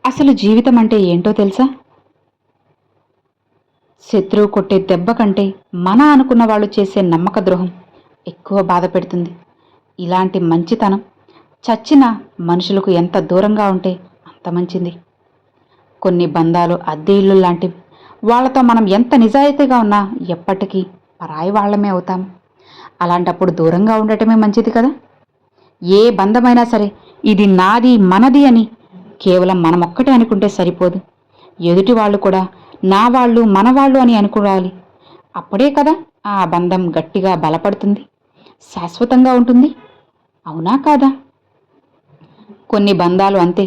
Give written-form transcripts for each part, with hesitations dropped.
అసలు జీవితం అంటే ఏంటో తెలుసా? శత్రువు కొట్టే దెబ్బ కంటే మన అనుకున్న వాళ్ళు చేసే నమ్మక ద్రోహం ఎక్కువ బాధ పెడుతుంది. ఇలాంటి మంచితనం చచ్చిన మనుషులకు ఎంత దూరంగా ఉంటే అంత మంచిది. కొన్ని బంధాలు అద్దె ఇల్లు లాంటివి. వాళ్ళతో మనం ఎంత నిజాయితీగా ఉన్నా ఎప్పటికీ పరాయి వాళ్ళమే అవుతాం. అలాంటప్పుడు దూరంగా ఉండటమే మంచిది కదా. ఏ బంధమైనా సరే ఇది నాది మనది అని కేవలం మనమొక్కటే అనుకుంటే సరిపోదు. ఎదుటి వాళ్ళు కూడా నా వాళ్ళు మనవాళ్ళు అని అనుకోవాలి. అప్పుడే కదా ఆ బంధం గట్టిగా బలపడుతుంది, శాశ్వతంగా ఉంటుంది. అవునా కాదా? కొన్ని బంధాలు అంతే,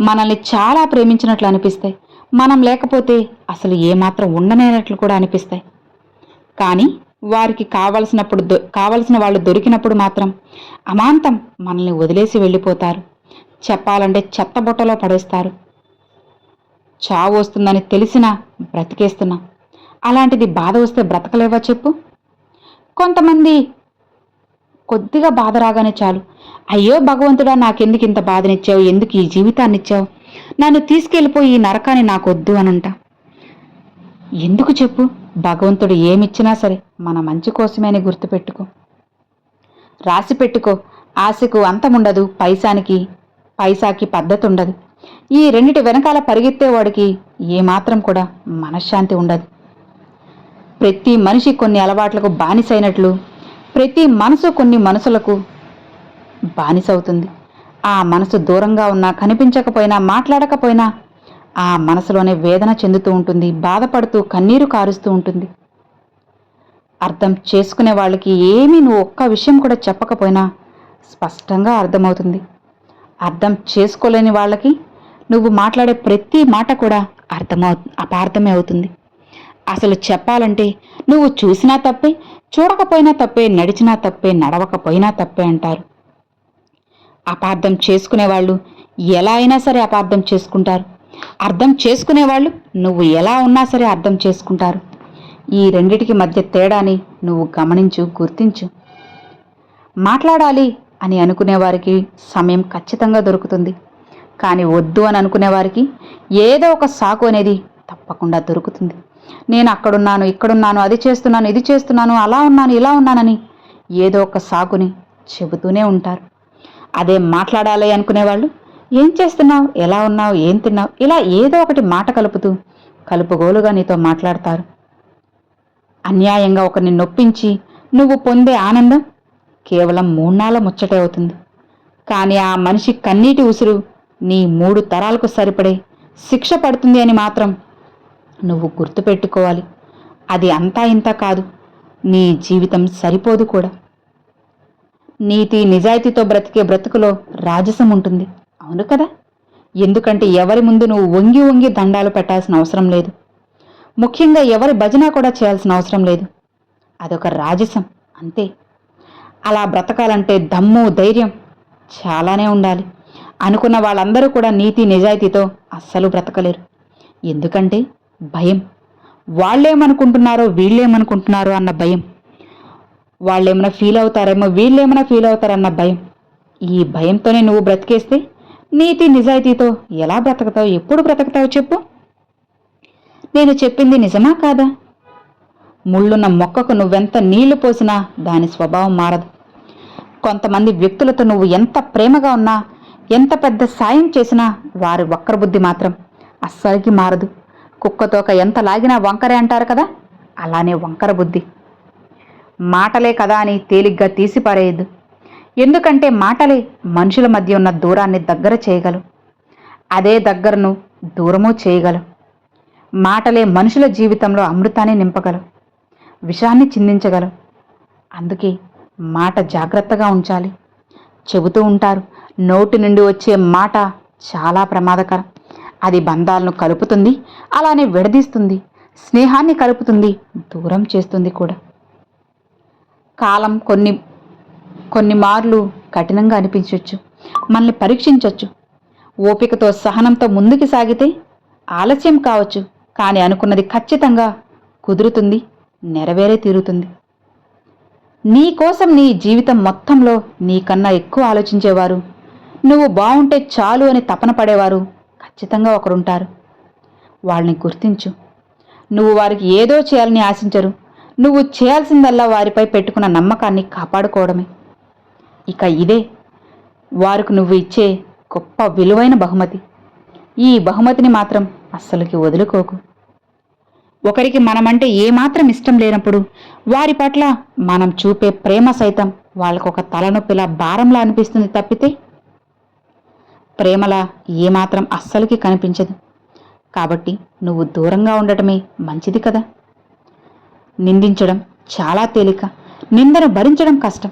మనల్ని చాలా ప్రేమించినట్లు అనిపిస్తాయి. మనం లేకపోతే అసలు ఏమాత్రం ఉండనేనట్లు కూడా అనిపిస్తాయి. కానీ వారికి కావలసిన వాళ్ళు దొరికినప్పుడు మాత్రం అమాంతం మనల్ని వదిలేసి వెళ్ళిపోతారు. చెప్పాలంటే చెత్తబుట్టలో పడేస్తారు. చావు వస్తుందని తెలిసినా బ్రతికేస్తున్నాం. అలాంటిది బాధ వస్తే బ్రతకలేవా చెప్పు? కొంతమంది కొద్దిగా బాధ రాగానే చాలు, అయ్యో భగవంతుడా, నాకెందుకు ఇంత బాధనిచ్చావు, ఎందుకు ఈ జీవితాన్ని ఇచ్చావు, నన్ను తీసుకెళ్ళిపోయి ఈ నరకాన్ని నాకొద్దు అనంట. ఎందుకు చెప్పు? భగవంతుడు ఏమిచ్చినా సరే మన మంచి కోసమే అని గుర్తుపెట్టుకో, రాసి పెట్టుకో. ఆశకు అంతముండదు, పైసాకి పద్ధతి ఉండదు. ఈ రెండిటి వెనకాల పరిగెత్తేవాడికి ఏమాత్రం కూడా మనశ్శాంతి ఉండదు. ప్రతి మనిషి కొన్ని అలవాట్లకు బానిసైనట్లు ప్రతి మనసు కొన్ని మనసులకు బానిసవుతుంది. ఆ మనసు దూరంగా ఉన్నా, కనిపించకపోయినా, మాట్లాడకపోయినా ఆ మనసులోనే వేదన చెందుతూ ఉంటుంది, బాధపడుతూ కన్నీరు కారుస్తూ ఉంటుంది. అర్థం చేసుకునే వాళ్ళకి ఏమీ నువ్వు ఒక్క విషయం కూడా చెప్పకపోయినా స్పష్టంగా అర్థమవుతుంది. అర్థం చేసుకోలేని వాళ్ళకి నువ్వు మాట్లాడే ప్రతి మాట కూడా అపార్థమే అవుతుంది. అసలు చెప్పాలంటే నువ్వు చూసినా తప్పే, చూడకపోయినా తప్పే, నడిచినా తప్పే, నడవకపోయినా తప్పే అంటారు. అపార్థం చేసుకునేవాళ్ళు ఎలా అయినా సరే అపార్థం చేసుకుంటారు. అర్థం చేసుకునేవాళ్ళు నువ్వు ఎలా ఉన్నా సరే అర్థం చేసుకుంటారు. ఈ రెండిటికి మధ్య తేడాని నువ్వు గమనించు, గుర్తించు. మాట్లాడాలి అని అనుకునేవారికి సమయం ఖచ్చితంగా దొరుకుతుంది. కానీ వద్దు అని అనుకునేవారికి ఏదో ఒక సాకు అనేది తప్పకుండా దొరుకుతుంది. నేను అక్కడున్నాను, ఇక్కడున్నాను, అది చేస్తున్నాను, ఇది చేస్తున్నాను, అలా ఉన్నాను, ఇలా ఉన్నానని ఏదో ఒక సాకుని చెబుతూనే ఉంటారు. అదే మాట్లాడాలి అనుకునేవాళ్ళు ఏం చేస్తున్నావు, ఎలా ఉన్నావు, ఏం తిన్నావు, ఇలా ఏదో ఒకటి మాట కలుపుగోలుగా నీతో మాట్లాడతారు. అన్యాయంగా ఒకరిని నొప్పించి నువ్వు పొందే ఆనందం కేవలం 3 నాళ్ళ ముచ్చటే అవుతుంది. కానీ ఆ మనిషి కన్నీటి ఉసురు నీ 3 తరాలకు సరిపడే శిక్ష పడుతుంది అని మాత్రం నువ్వు గుర్తుపెట్టుకోవాలి. అది అంతా ఇంత కాదు, నీ జీవితం సరిపోదు కూడా. నీతి నిజాయితీతో బ్రతికే బ్రతుకులో రాజసం ఉంటుంది, అవును కదా? ఎందుకంటే ఎవరి ముందు నువ్వు వంగి వంగి దండాలు పెట్టాల్సిన అవసరం లేదు. ముఖ్యంగా ఎవరి భజన కూడా చేయాల్సిన అవసరం లేదు. అదొక రాజసం అంతే. అలా బ్రతకాలంటే దమ్ము, ధైర్యం చాలానే ఉండాలి. అనుకున్న వాళ్ళందరూ కూడా నీతి నిజాయితీతో అస్సలు బ్రతకలేరు. ఎందుకంటే భయం. వాళ్ళేమనుకుంటున్నారో వీళ్ళేమనుకుంటున్నారో అన్న భయం. వాళ్ళేమైనా ఫీల్ అవుతారేమో, వీళ్ళేమైనా ఫీల్ అవుతారన్న భయం. ఈ భయంతోనే నువ్వు బ్రతికేస్తే నీతి నిజాయితీతో ఎలా బ్రతకతావు, ఎప్పుడు బ్రతకతావు చెప్పు? నేను చెప్పింది నిజమా కాదా? ముళ్ళున్న మొక్కకు నువ్వెంత నీళ్లు పోసినా దాని స్వభావం మారదు. కొంతమంది వ్యక్తులతో నువ్వు ఎంత ప్రేమగా ఉన్నా, ఎంత పెద్ద సాయం చేసినా వారి వక్ర బుద్ధి మాత్రం అస్సలకి మారదు. కుక్కతోక ఎంత లాగినా వంకరే అంటారు కదా, అలానే వంకర బుద్ధి. మాటలే కదా అని తేలిగ్గా తీసిపారేయద్దు. ఎందుకంటే మాటలే మనుషుల మధ్య ఉన్న దూరాన్ని దగ్గర చేయగలవు, అదే దగ్గరను దూరమూ చేయగలవు. మాటలే మనుషుల జీవితంలో అమృతాన్ని నింపగలవు, విషాన్ని చిందించగలవు. అందుకే మాట జాగ్రత్తగా ఉంచాలి. చెబుతూ ఉంటారు, నోటి నుండి వచ్చే మాట చాలా ప్రమాదకరం. అది బంధాలను కలుపుతుంది, అలానే విడదీస్తుంది, స్నేహాన్ని కలుపుతుంది, దూరం చేస్తుంది కూడా. కాలం కొన్ని మార్లు కఠినంగా అనిపించవచ్చు, మనల్ని పరీక్షించవచ్చు. ఓపికతో సహనంతో ముందుకు సాగితే ఆలస్యం కావచ్చు, కానీ అనుకున్నది ఖచ్చితంగా కుదురుతుంది, నెరవేరే తీరుతుంది. నీ కోసం నీ జీవితం మొత్తంలో నీకన్నా ఎక్కువ ఆలోచించేవారు, నువ్వు బావుంటే చాలు అని తపన పడేవారు ఖచ్చితంగా ఒకరుంటారు. వాళ్ళని గుర్తించు. నువ్వు వారికి ఏదో చేయాలని ఆశించరు. నువ్వు చేయాల్సిందల్లా వారిపై పెట్టుకున్న నమ్మకాన్ని కాపాడుకోవడమే. ఇక ఇదే వారికి నువ్వు ఇచ్చే గొప్ప విలువైన బహుమతి. ఈ బహుమతిని మాత్రం అస్సలుకి వదులుకోకు. ఒకరికి మనమంటే ఏమాత్రం ఇష్టం లేనప్పుడు వారి పట్ల మనం చూపే ప్రేమ సైతం వాళ్ళకొక తలనొప్పిలా భారంలా అనిపిస్తుంది తప్పితే ప్రేమలా ఏమాత్రం అస్సలుకి కనిపించదు. కాబట్టి నువ్వు దూరంగా ఉండటమే మంచిది కదా. నిందించడం చాలా తేలిక, నిందను భరించడం కష్టం.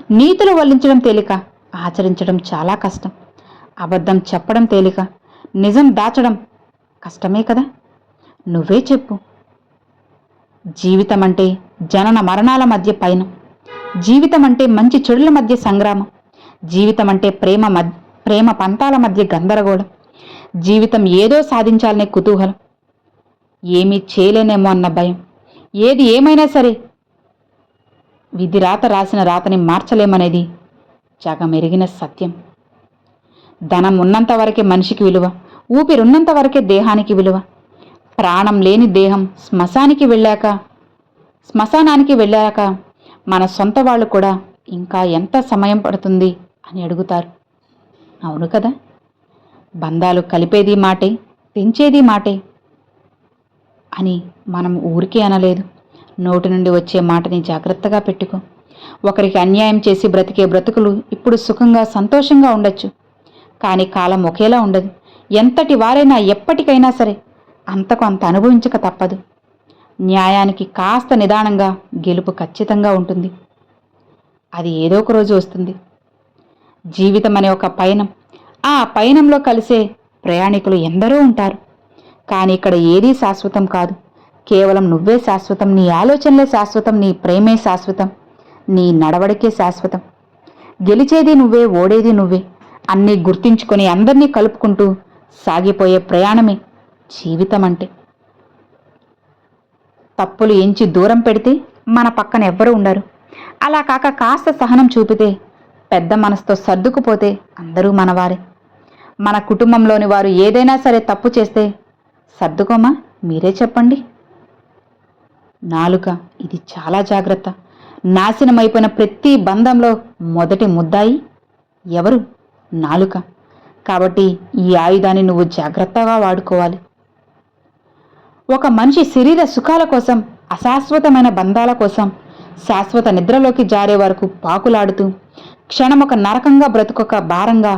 నీతులు వల్లించడం తేలిక, ఆచరించడం చాలా కష్టం. అబద్ధం చెప్పడం తేలిక, నిజం దాచడం కష్టమే కదా. నువ్వే చెప్పు. జీవితం అంటే జనన మరణాల మధ్య పయనం. జీవితం అంటే మంచి చెడుల మధ్య సంగ్రామం. జీవితం అంటే ప్రేమ పంతాల మధ్య గందరగోళం. జీవితం ఏదో సాధించాలనే కుతూహలం, ఏమీ చేయలేనేమో అన్న భయం. ఏది ఏమైనా సరే విధి రాత రాసిన రాతని మార్చలేమనేది జగమెరిగిన సత్యం. ధనం ఉన్నంత వరకే మనిషికి విలువ, ఊపిరున్నంత వరకే దేహానికి విలువ. ప్రాణం లేని దేహం శ్మశానానికి వెళ్ళాక మన సొంత వాళ్ళు కూడా ఇంకా ఎంత సమయం పడుతుంది అని అడుగుతారు. అవును కదా. బంధాలు కలిపేది మాటే, తెంచేది మాటే అని మనం ఊరికే అనలేదు. నోటి నుండి వచ్చే మాటని జాగ్రత్తగా పెట్టుకో. ఒకరికి అన్యాయం చేసి బ్రతికే బ్రతుకులు ఇప్పుడు సుఖంగా సంతోషంగా ఉండొచ్చు, కానీ కాలం ఒకేలా ఉండదు. ఎంతటి వారైనా ఎప్పటికైనా సరే అంతకు అంత అనుభవించక తప్పదు. న్యాయానికి కాస్త నిదానంగా గెలుపు ఖచ్చితంగా ఉంటుంది. అది ఏదో ఒక రోజు వస్తుంది. జీవితం అనే ఒక పయనం. ఆ పయనంలో కలిసే ప్రయాణికులు ఎందరో ఉంటారు. కానీ ఇక్కడ ఏదీ శాశ్వతం కాదు. కేవలం నువ్వే శాశ్వతం, నీ ఆలోచనలే శాశ్వతం, నీ ప్రేమే శాశ్వతం, నీ నడవడికే శాశ్వతం. గెలిచేది నువ్వే, ఓడేది నువ్వే. అన్నీ గుర్తించుకొని అందరినీ కలుపుకుంటూ సాగిపోయే ప్రయాణమే జీవితం అంటే. తప్పులు ఎంచి దూరం పెడితే మన పక్కన ఎవ్వరూ ఉండరు. అలా కాక కాస్త సహనం చూపితే, పెద్ద మనసుతో సర్దుకుపోతే అందరూ మనవారే. మన కుటుంబంలోని వారు ఏదైనా సరే తప్పు చేస్తే సర్దుకోమా? మీరే చెప్పండి. నాలుక, ఇది చాలా జాగ్రత్త. నాశనమైపోయిన ప్రతి బంధంలో మొదటి ముద్దాయి ఎవరు? నాలుక. కాబట్టి ఈ ఆయుధాన్ని నువ్వు జాగ్రత్తగా వాడుకోవాలి. ఒక మనిషి శరీర సుఖాల కోసం, అశాశ్వతమైన బంధాల కోసం శాశ్వత నిద్రలోకి జారే వరకు పాకులాడుతూ క్షణమొక నరకంగా బ్రతుకొక భారంగా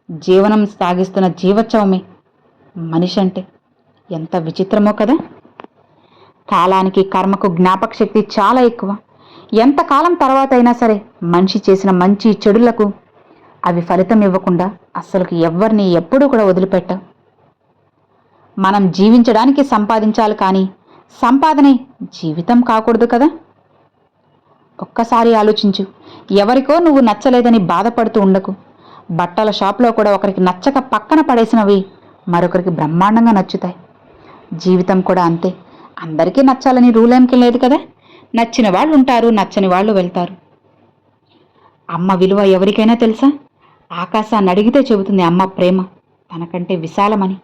జీవనం సాగిస్తున్న జీవోత్సవమే మనిషి అంటే. ఎంత విచిత్రమో కదా. కాలానికి కర్మకు జ్ఞాపక శక్తి చాలా ఎక్కువ. ఎంతకాలం తర్వాత అయినా సరే మనిషి చేసిన మంచి చెడులకు అవి ఫలితం ఇవ్వకుండా అస్సలుకి ఎవ్వరిని ఎప్పుడూ కూడా వదిలిపెట్టవు. మనం జీవించడానికి సంపాదించాలి, కానీ సంపాదనే జీవితం కాకూడదు కదా. ఒక్కసారి ఆలోచించు. ఎవరికో నువ్వు నచ్చలేదని బాధపడుతూ ఉండకు. బట్టల షాప్లో కూడా ఒకరికి నచ్చక పక్కన పడేసినవి మరొకరికి బ్రహ్మాండంగా నచ్చుతాయి. జీవితం కూడా అంతే. అందరికీ నచ్చాలని రూలేంకి లేదు కదా. నచ్చిన వాళ్ళు ఉంటారు, నచ్చని వాళ్ళు వెళ్తారు. అమ్మ విలువ ఎవరికైనా తెలుసా? ఆకాశాన్ని అడిగితే చెబుతుంది అమ్మ ప్రేమ తనకంటే విశాలమని.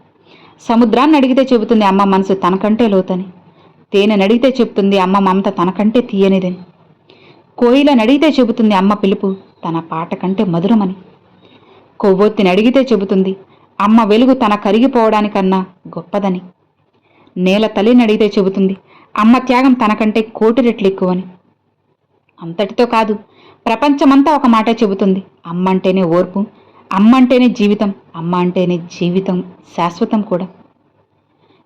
సముద్రాన్ని అడిగితే చెబుతుంది అమ్మ మనసు తనకంటే లోతని. తేనెని అడిగితే చెబుతుంది అమ్మ మమత తనకంటే తీయనిదని. కోయిలని అడిగితే చెబుతుంది అమ్మ పిలుపు తన పాట కంటే మధురమని. కొవ్వొత్తిని అడిగితే చెబుతుంది అమ్మ వెలుగు తన కరిగిపోవడానికన్నా గొప్పదని. నేల తల్లిని అడిగితే చెబుతుంది అమ్మ త్యాగం తనకంటే 1,000,000 రెట్లు ఎక్కువని. అంతటితో కాదు, ప్రపంచమంతా ఒక మాటే చెబుతుంది అమ్మ అంటేనే ఓర్పు, అమ్మ అంటేనే జీవితం, అమ్మ అంటేనే జీవితం శాశ్వతం కూడా.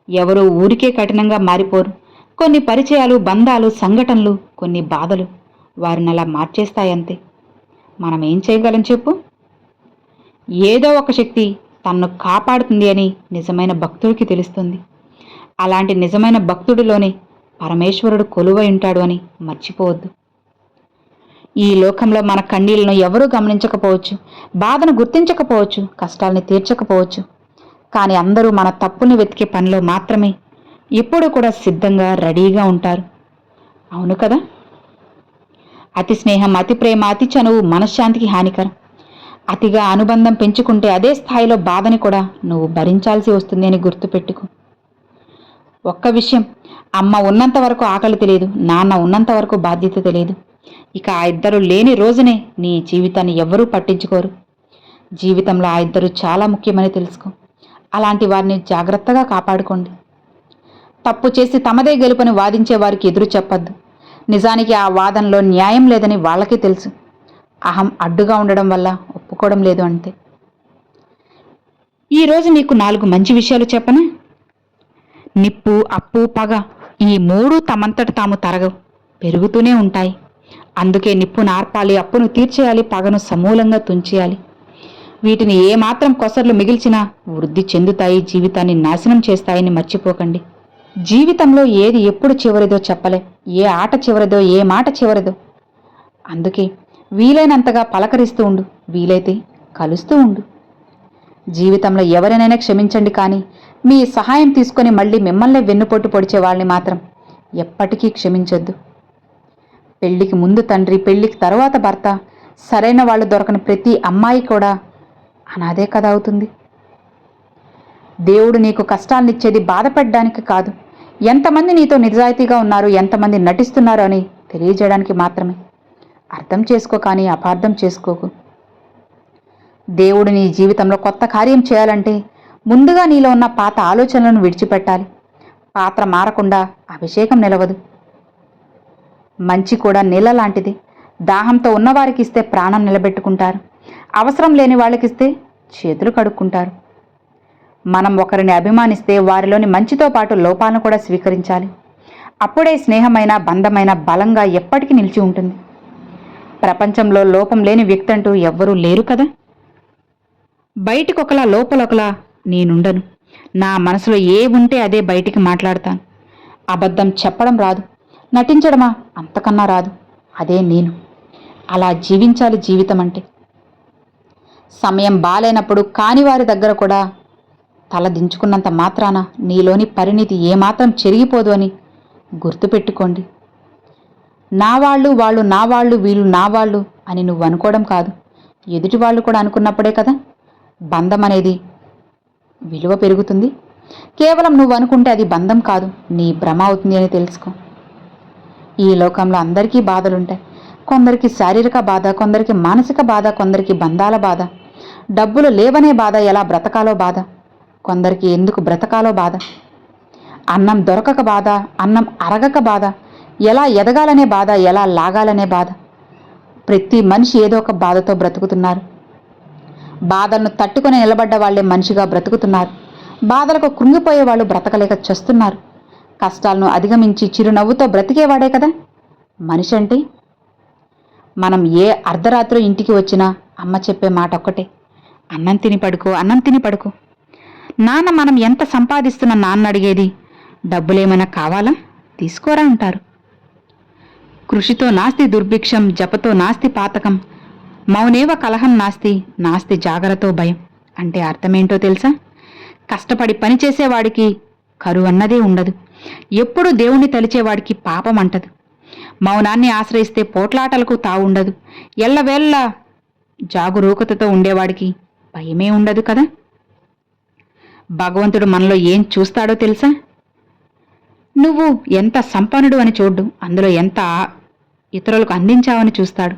ఎవరూ ఊరికే కఠినంగా మారిపోరు. కొన్ని పరిచయాలు, బంధాలు, సంఘటనలు, కొన్ని బాధలు వారిని అలా మార్చేస్తాయంతే. మనం ఏం చేయగలం చెప్పు? ఏదో ఒక శక్తి తన్ను కాపాడుతుంది అని నిజమైన భక్తుడికి తెలుస్తుంది. అలాంటి నిజమైన భక్తుడిలోనే పరమేశ్వరుడు కొలువై ఉంటాడు అని మర్చిపోవద్దు. ఈ లోకంలో మన కన్నీళ్లను ఎవరూ గమనించకపోవచ్చు, బాధను గుర్తించకపోవచ్చు, కష్టాల్ని తీర్చకపోవచ్చు. కానీ అందరూ మన తప్పుని వెతికే పనిలో మాత్రమే ఎప్పుడూ కూడా సిద్ధంగా రెడీగా ఉంటారు. అవును కదా. అతి స్నేహం, అతి ప్రేమ, అతి చనువు మనశ్శాంతికి హానికరం. అతిగా అనుబంధం పెంచుకుంటే అదే స్థాయిలో బాధని కూడా నువ్వు భరించాల్సి వస్తుంది అని గుర్తుపెట్టుకో. ఒక్క విషయం, అమ్మ ఉన్నంత వరకు ఆకలి తెలియదు, నాన్న ఉన్నంత వరకు బాధ్యత తెలియదు. ఇక ఆ ఇద్దరు లేని రోజునే నీ జీవితాన్ని ఎవ్వరూ పట్టించుకోరు. జీవితంలో ఆ ఇద్దరు చాలా ముఖ్యమని తెలుసుకో. అలాంటి వారిని జాగ్రత్తగా కాపాడుకోండి. తప్పు చేసి తమదే గెలుపని వాదించే వారికి ఎదురు చెప్పద్దు. నిజానికి ఆ వాదనలో న్యాయం లేదని వాళ్ళకే తెలుసు. అహం అడ్డుగా ఉండడం వల్ల ఒప్పుకోవడం లేదు అంతే. ఈరోజు నీకు 4 మంచి విషయాలు చెప్పనా? నిప్పు, అప్పు, పగ ఈ 3 తమంతట తాము తరగవు, పెరుగుతూనే ఉంటాయి. అందుకే నిప్పును ఆర్పాలి, అప్పును తీర్చేయాలి, పగను సమూలంగా తుంచేయాలి. వీటిని ఏమాత్రం కొసర్లు మిగిల్చినా వృద్ధి చెందుతాయి, జీవితాన్ని నాశనం చేస్తాయని మర్చిపోకండి. జీవితంలో ఏది ఎప్పుడు చివరిదో చెప్పలే, ఏ ఆట చివరిదో, ఏ మాట చివరిదో. అందుకే వీలైనంతగా పలకరిస్తూ ఉండు, వీలైతే కలుస్తూ ఉండు. జీవితంలో ఎవరినైనా క్షమించండి, కానీ మీ సహాయం తీసుకొని మళ్ళీ మిమ్మల్నే వెన్నుపోటు పొడిచే వాళ్ళని మాత్రం ఎప్పటికీ క్షమించొద్దు. పెళ్లికి ముందు తండ్రి, పెళ్లికి తరువాత భర్త, సరైన వాళ్ళు దొరకని ప్రతి అమ్మాయి కూడా అనాదే కథ అవుతుంది. దేవుడు నీకు కష్టాలనిచ్చేది బాధపడడానికి కాదు, ఎంతమంది నీతో నిజాయితీగా ఉన్నారు, ఎంతమంది నటిస్తున్నారు అని తెలియజేయడానికి మాత్రమే. అర్థం చేసుకో, కానీ అపార్థం చేసుకోకు. దేవుడు నీ జీవితంలో కొత్త కార్యం చేయాలంటే ముందుగా నీలో ఉన్న పాత ఆలోచనలను విడిచిపెట్టాలి. పాత్ర మారకుండా అభిషేకం నిలవదు. మంచి కూడా నీళ్ళ లాంటిది. దాహంతో ఉన్నవారికి ఇస్తే ప్రాణం నిలబెట్టుకుంటారు, అవసరం లేని వాళ్ళకిస్తే చేతులు కడుక్కుంటారు. మనం ఒకరిని అభిమానిస్తే వారిలోని మంచితో పాటు లోపాలను కూడా స్వీకరించాలి. అప్పుడే స్నేహమైన, బంధమైన బలంగా ఎప్పటికీ నిలిచి ఉంటుంది. ప్రపంచంలో లోపం లేని వ్యక్తి అంటూ ఎవ్వరూ లేరు కదా. బయటికొకలా లోపలొకలా నేనుండను. నా మనసులో ఏ ఉంటే అదే బయటికి మాట్లాడతాను. అబద్ధం చెప్పడం రాదు, నటించడమా అంతకన్నా రాదు. అదే నేను. అలా జీవించాలి జీవితం అంటే. సమయం బాలేనప్పుడు కానివారి దగ్గర కూడా తల దించుకున్నంత మాత్రాన నీలోని పరిణితి ఏమాత్రం చెరిగిపోదు అని గుర్తుపెట్టుకోండి. నా వాళ్ళు, వాళ్ళు నా వాళ్ళు, వీళ్ళు నా వాళ్ళు అని నువ్వు అనుకోవడం కాదు, ఎదుటి వాళ్ళు కూడా అనుకున్నప్పుడే కదా బంధం అనేది విలువ పెరుగుతుంది. కేవలం నువ్వు అనుకుంటే అది బంధం కాదు, నీ భ్రమ అవుతుంది అని తెలుసుకో. ఈ లోకంలో అందరికీ బాధలుంటాయి. కొందరికి శారీరక బాధ, కొందరికి మానసిక బాధ, కొందరికి బంధాల బాధ, డబ్బులు లేవనే బాధ, ఎలా బ్రతకాలో బాధ, కొందరికి ఎందుకు బ్రతకాలో బాధ, అన్నం దొరకక బాధ, అన్నం అరగక బాధ, ఎలా ఎదగాలనే బాధ, ఎలా లాగాలనే బాధ. ప్రతి మనిషి ఏదో ఒక బాధతో బ్రతుకుతున్నారు. బాధలను తట్టుకొని నిలబడ్డ వాళ్లే మనిషిగా బ్రతుకుతున్నారు. బాధలకు కృంగిపోయే వాళ్ళు బ్రతకలేక చస్తున్నారు. కష్టాలను అధిగమించి చిరునవ్వుతో బ్రతికేవాడే కదా మనిషి అంటే. మనం ఏ అర్ధరాత్రి ఇంటికి వచ్చినా అమ్మ చెప్పే మాట ఒక్కటే, అన్నం తిని పడుకో, అన్నం తిని పడుకో. నాన్న మనం ఎంత సంపాదిస్తున్న నాన్న అడిగేది, డబ్బులేమైనా కావాలా, తీసుకోరా అంటారు. కృషితో నాస్తి దుర్భిక్షం, జపతో నాస్తి పాతకం, మౌనేవ కలహం నాస్తి, నాస్తి జాగరతో భయం. అంటే అర్థమేంటో తెలుసా? కష్టపడి పనిచేసేవాడికి కరువు అన్నదే ఉండదు. ఎప్పుడు దేవుణ్ణి తలిచేవాడికి పాపం అంటదు. మౌనాన్ని ఆశ్రయిస్తే పోట్లాటలకు తావుండదు. ఎల్లవేళ్ళ జాగురూకతతో ఉండేవాడికి భయమే ఉండదు కదా. భగవంతుడు మనలో ఏం చూస్తాడో తెలుసా? నువ్వు ఎంత సంపన్నుడు అని చూడ్డు, అందులో ఎంత ఇతరులకు అందించావని చూస్తాడు.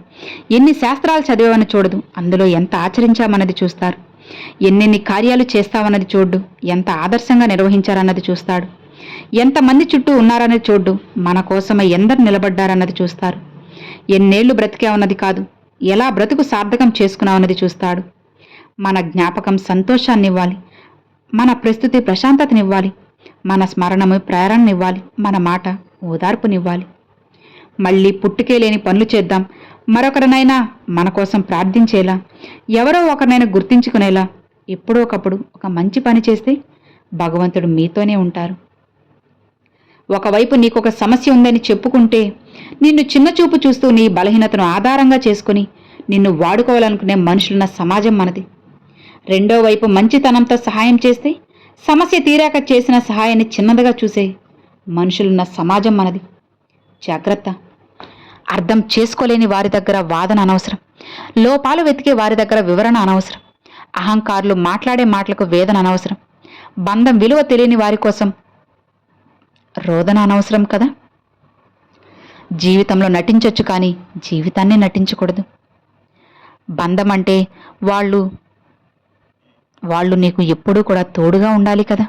ఎన్ని శాస్త్రాలు చదివావని చూడదు, అందులో ఎంత ఆచరించామన్నది చూస్తారు. ఎన్నెన్ని కార్యాలు చేస్తావన్నది చూడ్డు, ఎంత ఆదర్శంగా నిర్వహించారన్నది చూస్తాడు. ఎంతమంది చుట్టూ ఉన్నారన్నది చూడ్డు, మన కోసమై ఎందరు నిలబడ్డారన్నది చూస్తారు. ఎన్నేళ్లు బ్రతికావన్నది కాదు, ఎలా బ్రతుకు సార్థకం చేసుకున్నావన్నది చూస్తాడు. మన జ్ఞాపకం సంతోషాన్నివ్వాలి, మన ప్రస్తుతి ప్రశాంతతనివ్వాలి, మన స్మరణము ప్రేరణనివ్వాలి, మన మాట ఓదార్పునివ్వాలి. మళ్ళీ పుట్టుకే లేని పనులు చేద్దాం, మరొకరినైనా మన కోసం ప్రార్థించేలా, ఎవరో ఒకరినైనా గుర్తించుకునేలా ఎప్పుడో ఒకప్పుడు ఒక మంచి పని చేస్తే భగవంతుడు మీతోనే ఉంటారు. ఒకవైపు నీకొక సమస్య ఉందని చెప్పుకుంటే నిన్ను చిన్నచూపు చూస్తూ నీ బలహీనతను ఆధారంగా చేసుకుని నిన్ను వాడుకోవాలనుకునే మనుషులున్న సమాజం మనది. రెండో వైపు మంచితనంతో సహాయం చేస్తే సమస్య తీరాక చేసిన సహాయాన్ని చిన్నదిగా చూసే మనుషులున్న సమాజం మనది. జాగ్రత్త. అర్థం చేసుకోలేని వారి దగ్గర వాదన అనవసరం. లోపాలు వెతికే వారి దగ్గర వివరణ అనవసరం. అహంకారులు మాట్లాడే మాటలకు వేదన అనవసరం. బంధం విలువ తెలియని వారి కోసం రోదన అనవసరం కదా. జీవితంలో నటించొచ్చు, కానీ జీవితాన్ని నటించకూడదు. బంధం అంటే వాళ్ళు నీకు ఎప్పుడూ కూడా తోడుగా ఉండాలి కదా.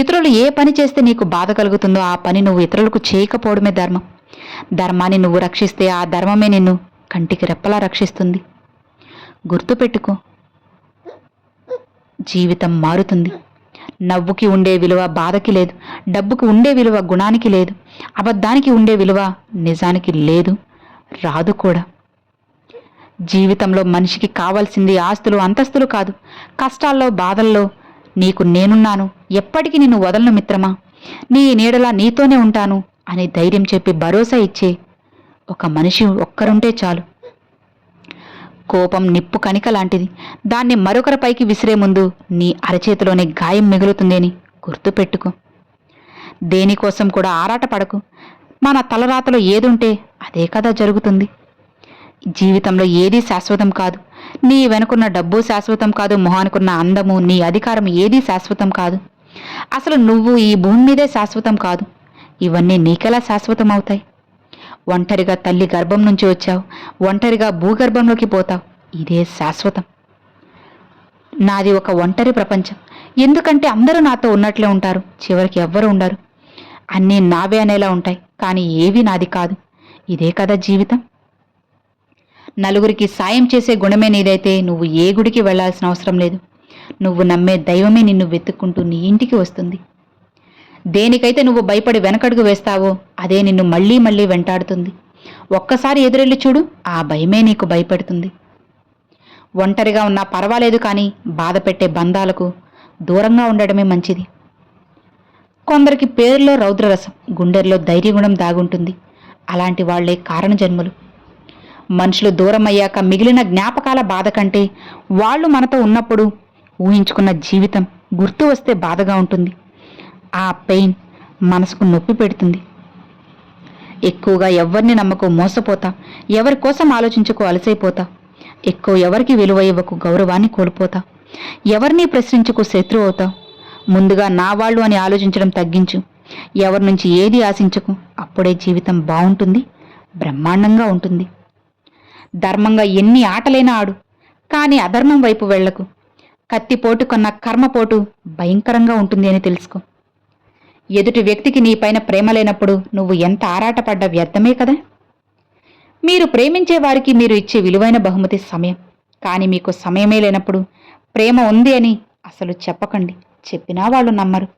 ఇతరులు ఏ పని చేస్తే నీకు బాధ కలుగుతుందో ఆ పని నువ్వు ఇతరులకు చేయకపోవడమే ధర్మం. ధర్మాన్ని నువ్వు రక్షిస్తే ఆ ధర్మమే నిన్ను కంటికి రెప్పలా రక్షిస్తుంది. గుర్తుపెట్టుకో, జీవితం మారుతుంది. నవ్వుకి ఉండే విలువ బాధకి లేదు. డబ్బుకి ఉండే విలువ గుణానికి లేదు. అబద్ధానికి ఉండే విలువ నిజానికి లేదు, రాదు కూడా. జీవితంలో మనిషికి కావాల్సింది ఆస్తులు అంతస్తులు కాదు. కష్టాల్లో బాధల్లో నీకు నేనున్నాను, ఎప్పటికీ నిన్ను వదలను మిత్రమా, నీ నీడలా నీతోనే ఉంటాను అని ధైర్యం చెప్పి భరోసా ఇచ్చే ఒక మనిషి ఒక్కరుంటే చాలు. కోపం నిప్పు కణిక లాంటిది. దాన్ని మరొకరిపైకి విసిరే ముందు నీ అరచేతిలోనే గాయం మిగులుతుందని గుర్తుపెట్టుకో. దేనికోసం కూడా ఆరాటపడకు. మన తలరాతలో ఏదుంటే అదే కదా జరుగుతుంది. జీవితంలో ఏదీ శాశ్వతం కాదు. నీ వెనుకున్న డబ్బు శాశ్వతం కాదు. మొహానుకున్న అందము, నీ అధికారం ఏదీ శాశ్వతం కాదు. అసలు నువ్వు ఈ భూమి మీదే శాశ్వతం కాదు. ఇవన్నీ నీకెలా శాశ్వతం అవుతాయి? ఒంటరిగా తల్లి గర్భం నుంచి వచ్చావు, ఒంటరిగా భూగర్భంలోకి పోతావు. ఇదే శాశ్వతం. నాది ఒక ఒంటరి ప్రపంచం. ఎందుకంటే అందరూ నాతో ఉన్నట్లే ఉంటారు, చివరికి ఎవ్వరూ ఉండరు. అన్నీ నావే అనేలా ఉంటాయి, కానీ ఏవి నాది కాదు. ఇదే కదా జీవితం. నలుగురికి సాయం చేసే గుణమే నీదైతే నువ్వు ఏ గుడికి వెళ్లాల్సిన అవసరం లేదు. నువ్వు నమ్మే దైవమే నిన్ను వెతుక్కుంటూ నీ ఇంటికి వస్తుంది. దేనికైతే నువ్వు భయపడి వెనకడుగు వేస్తావో అదే నిన్ను మళ్లీ మళ్లీ వెంటాడుతుంది. ఒక్కసారి ఎదురెళ్ళి చూడు, ఆ భయమే నీకు భయపెడుతుంది. ఒంటరిగా ఉన్నా పర్వాలేదు, కానీ బాధ పెట్టే బంధాలకు దూరంగా ఉండడమే మంచిది. కొందరికి పేరులో రౌద్రరసం, గుండెల్లో ధైర్యగుణం దాగుంటుంది. అలాంటి వాళ్లే కారణజన్ములు. మనుషులు దూరం అయ్యాక మిగిలిన జ్ఞాపకాల బాధ కంటే వాళ్ళు మనతో ఉన్నప్పుడు ఊహించుకున్న జీవితం గుర్తు వస్తే బాధగా ఉంటుంది. ఆ పెయిన్ మనసుకు నొప్పి పెడుతుంది. ఎక్కువగా ఎవరిని నమ్మకు, మోసపోతా. ఎవరి కోసం ఆలోచించుకో, అలసైపోతా. ఎక్కువ ఎవరికి విలువ ఇవ్వకు, గౌరవాన్ని కోల్పోతా. ఎవరిని ప్రశ్నించుకో, శత్రువు అవుతావు. ముందుగా నా వాళ్ళు అని ఆలోచించడం తగ్గించు. ఎవరి నుంచి ఏది ఆశించకు. అప్పుడే జీవితం బాగుంటుంది, బ్రహ్మాండంగా ఉంటుంది. ధర్మంగా ఎన్ని ఆటలైనా ఆడు, కానీ అధర్మం వైపు వెళ్లకు. కత్తిపోటు కన్నా కర్మపోటు భయంకరంగా ఉంటుంది అని తెలుసుకో. ఎదుటి వ్యక్తికి నీపైన ప్రేమ లేనప్పుడు నువ్వు ఎంత ఆరాటపడ్డా వ్యర్థమే కదా. మీరు ప్రేమించే వారికి మీరు ఇచ్చే విలువైన బహుమతి సమయం. కానీ మీకు సమయమే లేనప్పుడు ప్రేమ ఉంది అని అసలు చెప్పకండి. చెప్పినా వాళ్ళు నమ్మరు.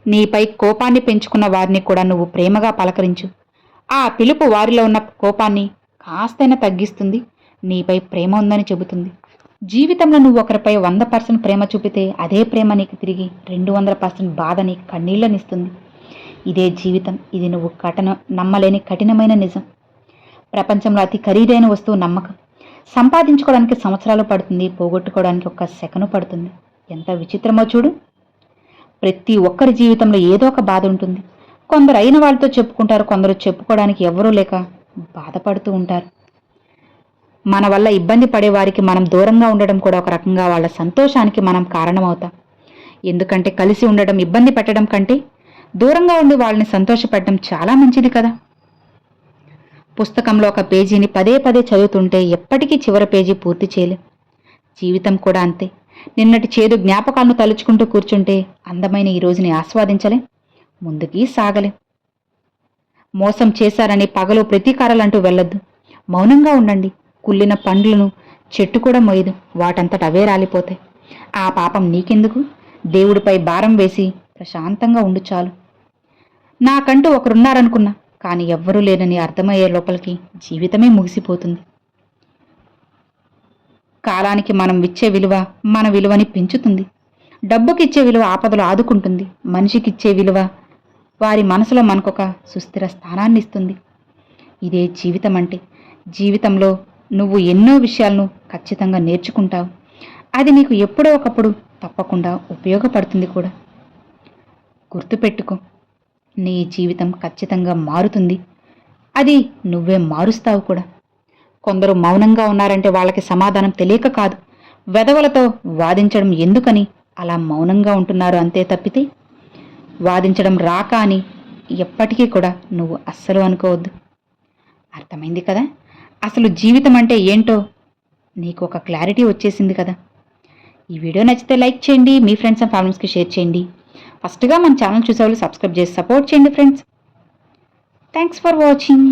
నీపై కోపాన్ని పెంచుకున్న వారిని కూడా నువ్వు ప్రేమగా పలకరించు. ఆ పిలుపు వారిలో ఉన్న కోపాన్ని కాస్తైనా తగ్గిస్తుంది, నీపై ప్రేమ ఉందని చెబుతుంది. జీవితంలో నువ్వు ఒకరిపై 100% ప్రేమ చూపితే అదే ప్రేమ నీకు తిరిగి 200% బాధని, కన్నీళ్లనిస్తుంది. ఇదే జీవితం. ఇది నువ్వు నమ్మలేని కఠినమైన నిజం. ప్రపంచంలో అతి ఖరీదైన వస్తువు నమ్మకం. సంపాదించుకోవడానికి సంవత్సరాలు పడుతుంది, పోగొట్టుకోవడానికి 1 సెకను పడుతుంది. ఎంత విచిత్రమో చూడు. ప్రతి ఒక్కరి జీవితంలో ఏదో ఒక బాధ ఉంటుంది. కొందరు అయిన వాళ్ళతో చెప్పుకుంటారు, కొందరు చెప్పుకోవడానికి ఎవరూ లేక బాధపడుతూ ఉంటారు. మన వల్ల ఇబ్బంది పడేవారికి మనం దూరంగా ఉండడం కూడా ఒక రకంగా వాళ్ళ సంతోషానికి మనం కారణమవుతాం. ఎందుకంటే కలిసి ఉండడం ఇబ్బంది పెట్టడం కంటే దూరంగా ఉండి వాళ్ళని సంతోషపెట్టడం చాలా మంచిది కదా. పుస్తకంలో ఒక పేజీని పదే పదే చదువుతుంటే ఎప్పటికీ చివరి పేజీ పూర్తి చేయలేం. జీవితం కూడా అంతే. నిన్నటి చేదు జ్ఞాపకాలను తలుచుకుంటూ కూర్చుంటే అందమైన ఈ రోజుని ఆస్వాదించలేం, ముందుకి సాగలేం. మోసం చేశారని పగలు ప్రతీకారాలంటూ వెళ్ళొద్దు. మౌనంగా ఉండండి. కుళ్ళిన పండ్లను చెట్టు కూడా మోయదు, వాటంతట అవే రాలిపోతాయి. ఆ పాపం నీకెందుకు? దేవుడిపై భారం వేసి ప్రశాంతంగా ఉండు చాలు. నాకంటూ ఒకరున్నారనుకున్నా, కానీ ఎవ్వరూ లేనని అర్థమయ్యే లోపలికి జీవితమే ముగిసిపోతుంది. కాలానికి మనం ఇచ్చే విలువ మన విలువని పెంచుతుంది. డబ్బుకిచ్చే విలువ ఆపదలు ఆదుకుంటుంది. మనిషికిచ్చే విలువ వారి మనసులో మనకొక సుస్థిర స్థానాన్ని ఇస్తుంది. ఇదే జీవితం అంటే. జీవితంలో నువ్వు ఎన్నో విషయాలను ఖచ్చితంగా నేర్చుకుంటావు. అది నీకు ఎప్పుడో ఒకప్పుడు తప్పకుండా ఉపయోగపడుతుంది కూడా. గుర్తుపెట్టుకో, నీ జీవితం ఖచ్చితంగా మారుతుంది. అది నువ్వే మారుస్తావు కూడా. కొందరు మౌనంగా ఉన్నారంటే వాళ్ళకి సమాధానం తెలియక కాదు, వెధవలతో వాదించడం ఎందుకని అలా మౌనంగా ఉంటున్నారు అంతే తప్పితే వాదించడం రాక అని ఎప్పటికీ కూడా నువ్వు అస్సలు అనుకోవద్దు. అర్థమైంది కదా? అసలు జీవితం అంటే ఏంటో నీకు ఒక క్లారిటీ వచ్చేసింది కదా. ఈ వీడియో నచ్చితే లైక్ చేయండి, మీ ఫ్రెండ్స్ అండ్ ఫ్యామిలీస్కి షేర్ చేయండి. ఫస్ట్గా మన ఛానల్ చూసేవాళ్ళు సబ్స్క్రైబ్ చేసి సపోర్ట్ చేయండి ఫ్రెండ్స్. Thanks for watching.